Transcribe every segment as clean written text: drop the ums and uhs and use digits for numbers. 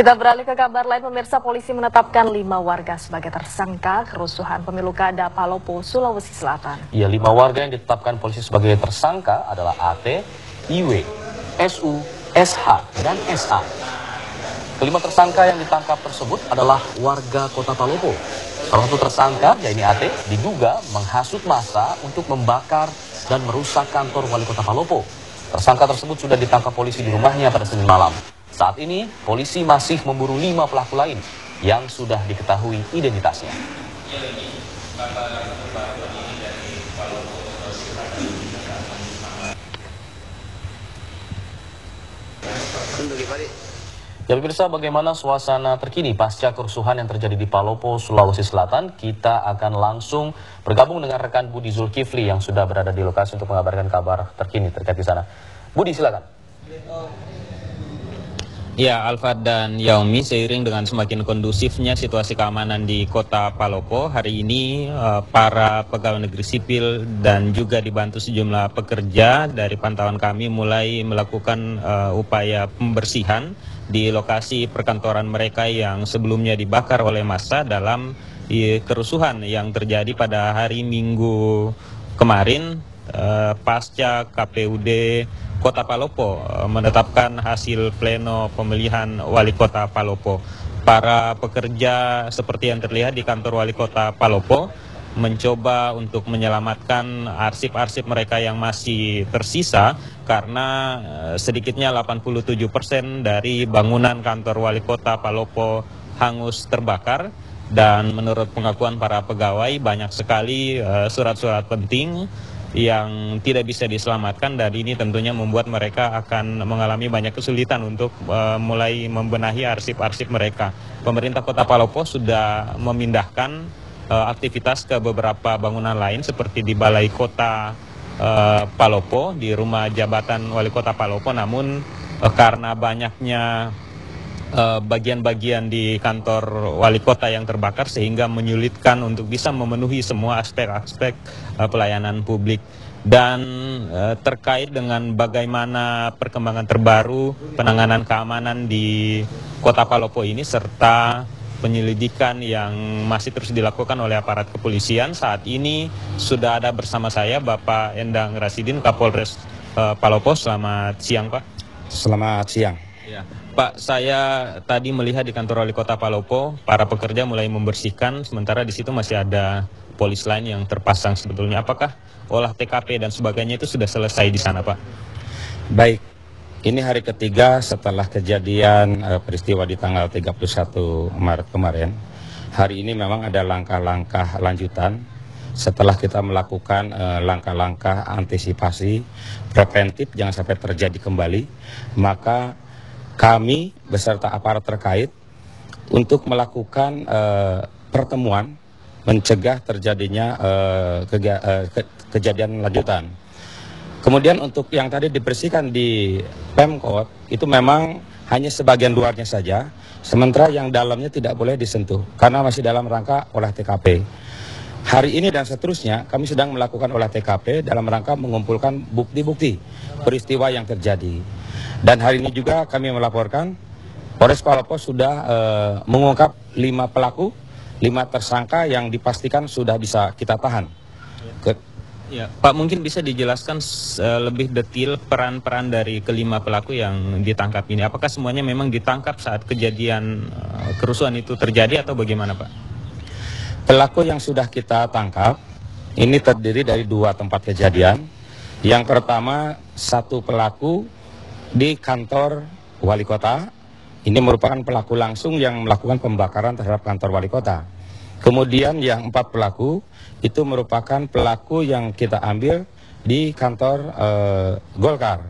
Kita beralih ke kabar lain, pemirsa. Polisi menetapkan 5 warga sebagai tersangka kerusuhan pemilu Kada Palopo, Sulawesi Selatan. Ya, 5 warga yang ditetapkan polisi sebagai tersangka adalah AT, IW, SU, SH, dan SA. Kelima tersangka yang ditangkap tersebut adalah warga Kota Palopo. Salah satu tersangka, yaitu AT, diduga menghasut massa untuk membakar dan merusak kantor wali Kota Palopo. Tersangka tersebut sudah ditangkap polisi di rumahnya pada Senin malam. Saat ini, polisi masih memburu 5 pelaku lain yang sudah diketahui identitasnya. Ya pemirsa, bagaimana suasana terkini pasca kerusuhan yang terjadi di Palopo, Sulawesi Selatan? Kita akan langsung bergabung dengan rekan Budi Zulkifli yang sudah berada di lokasi untuk mengabarkan kabar terkini terkait di sana. Budi, silakan. Ya, Alfad dan Yaomi, seiring dengan semakin kondusifnya situasi keamanan di Kota Palopo, hari ini para pegawai negeri sipil dan juga dibantu sejumlah pekerja dari pantauan kami mulai melakukan upaya pembersihan di lokasi perkantoran mereka yang sebelumnya dibakar oleh massa dalam kerusuhan yang terjadi pada hari Minggu kemarin pasca KPUD Kota Palopo menetapkan hasil pleno pemilihan wali kota Palopo. Para pekerja seperti yang terlihat di kantor wali kota Palopo mencoba untuk menyelamatkan arsip-arsip mereka yang masih tersisa karena sedikitnya 87% dari bangunan kantor wali kota Palopo hangus terbakar. Dan menurut pengakuan para pegawai, banyak sekali surat-surat penting yang tidak bisa diselamatkan, dan ini tentunya membuat mereka akan mengalami banyak kesulitan untuk mulai membenahi arsip-arsip mereka. Pemerintah Kota Palopo sudah memindahkan aktivitas ke beberapa bangunan lain seperti di Balai Kota Palopo, di rumah jabatan Wali Kota Palopo, namun karena banyaknya bagian-bagian di kantor wali kota yang terbakar sehingga menyulitkan untuk bisa memenuhi semua aspek-aspek pelayanan publik. Dan terkait dengan bagaimana perkembangan terbaru penanganan keamanan di Kota Palopo ini serta penyelidikan yang masih terus dilakukan oleh aparat kepolisian, saat ini sudah ada bersama saya Bapak Endang Rasidin, Kapolres Palopo. Selamat siang, Pak. Selamat siang. Ya, Pak, saya tadi melihat di kantor wali kota Palopo, para pekerja mulai membersihkan, sementara di situ masih ada polis lain yang terpasang sebetulnya. Apakah olah TKP dan sebagainya itu sudah selesai di sana, Pak? Baik, ini hari ketiga setelah kejadian peristiwa di tanggal 31 Maret kemarin. Hari ini memang ada langkah-langkah lanjutan setelah kita melakukan langkah-langkah antisipasi preventif jangan sampai terjadi kembali, maka kami beserta aparat terkait untuk melakukan pertemuan mencegah terjadinya kejadian lanjutan. Kemudian untuk yang tadi dibersihkan di Pemkot itu memang hanya sebagian luarnya saja, sementara yang dalamnya tidak boleh disentuh karena masih dalam rangka olah TKP. Hari ini dan seterusnya kami sedang melakukan olah TKP dalam rangka mengumpulkan bukti-bukti peristiwa yang terjadi. Dan hari ini juga kami melaporkan Polres Palopo sudah mengungkap 5 pelaku, 5 tersangka yang dipastikan sudah bisa kita tahan. Ya, Pak, mungkin bisa dijelaskan lebih detail peran-peran dari kelima pelaku yang ditangkap ini. Apakah semuanya memang ditangkap saat kejadian kerusuhan itu terjadi atau bagaimana, Pak? Pelaku yang sudah kita tangkap ini terdiri dari 2 tempat kejadian. Yang pertama, 1 pelaku di kantor wali kota. Ini merupakan pelaku langsung yang melakukan pembakaran terhadap kantor wali kota. Kemudian yang 4 pelaku itu merupakan pelaku yang kita ambil di kantor Golkar.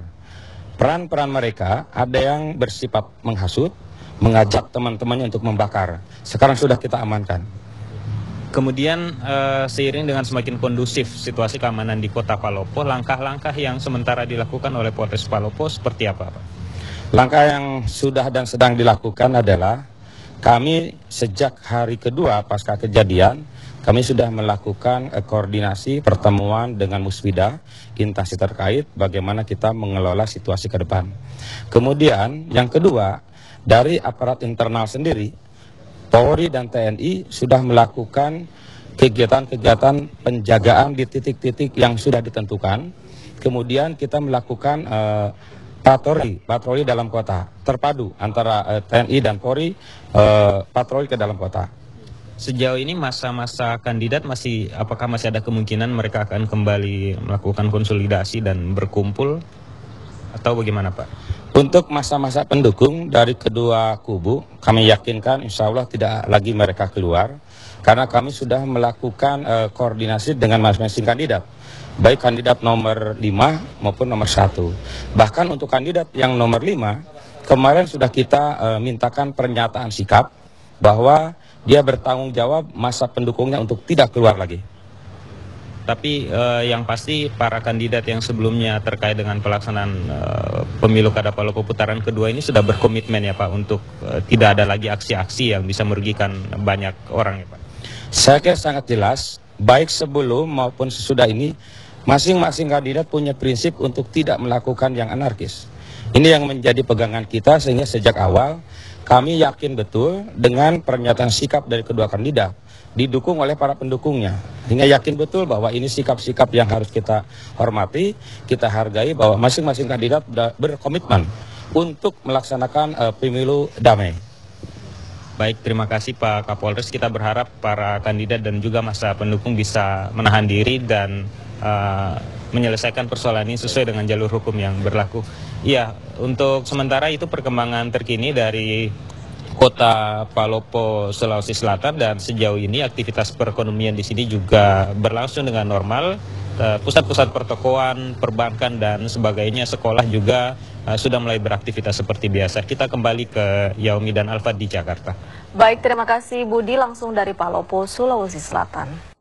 Peran-peran mereka ada yang bersifat menghasut, mengajak teman-temannya untuk membakar. Sekarang sudah kita amankan. Kemudian seiring dengan semakin kondusif situasi keamanan di Kota Palopo, langkah-langkah yang sementara dilakukan oleh Polres Palopo seperti apa, Pak? Langkah yang sudah dan sedang dilakukan adalah kami sejak hari kedua pasca kejadian, kami sudah melakukan koordinasi pertemuan dengan Musbida, instansi terkait bagaimana kita mengelola situasi ke depan. Kemudian yang kedua, dari aparat internal sendiri, Polri dan TNI sudah melakukan kegiatan-kegiatan penjagaan di titik-titik yang sudah ditentukan. Kemudian kita melakukan patroli dalam kota, terpadu antara TNI dan Polri, patroli ke dalam kota. Sejauh ini masa-masa kandidat apakah masih ada kemungkinan mereka akan kembali melakukan konsolidasi dan berkumpul atau bagaimana Pak? Untuk masa-masa pendukung dari kedua kubu, kami yakinkan insya Allah tidak lagi mereka keluar, karena kami sudah melakukan koordinasi dengan masing-masing kandidat, baik kandidat nomor 5 maupun nomor 1. Bahkan untuk kandidat yang nomor 5, kemarin sudah kita mintakan pernyataan sikap bahwa dia bertanggung jawab masa pendukungnya untuk tidak keluar lagi. Tapi yang pasti para kandidat yang sebelumnya terkait dengan pelaksanaan pemilu Kada Palopo putaran kedua ini sudah berkomitmen ya Pak untuk tidak ada lagi aksi-aksi yang bisa merugikan banyak orang ya Pak. Saya kira sangat jelas, baik sebelum maupun sesudah ini, masing-masing kandidat punya prinsip untuk tidak melakukan yang anarkis. Ini yang menjadi pegangan kita, sehingga sejak awal kami yakin betul dengan pernyataan sikap dari kedua kandidat, didukung oleh para pendukungnya. Hingga yakin betul bahwa ini sikap-sikap yang harus kita hormati, kita hargai, bahwa masing-masing kandidat berkomitmen untuk melaksanakan pemilu damai. Baik, terima kasih Pak Kapolres. Kita berharap para kandidat dan juga masa pendukung bisa menahan diri dan menyelesaikan persoalan ini sesuai dengan jalur hukum yang berlaku. Iya, untuk sementara itu perkembangan terkini dari Kota Palopo, Sulawesi Selatan, dan sejauh ini aktivitas perekonomian di sini juga berlangsung dengan normal. Pusat-pusat pertokoan, perbankan dan sebagainya, sekolah juga sudah mulai beraktivitas seperti biasa. Kita kembali ke Yaomi dan Alfa di Jakarta. Baik, terima kasih Budi langsung dari Palopo, Sulawesi Selatan.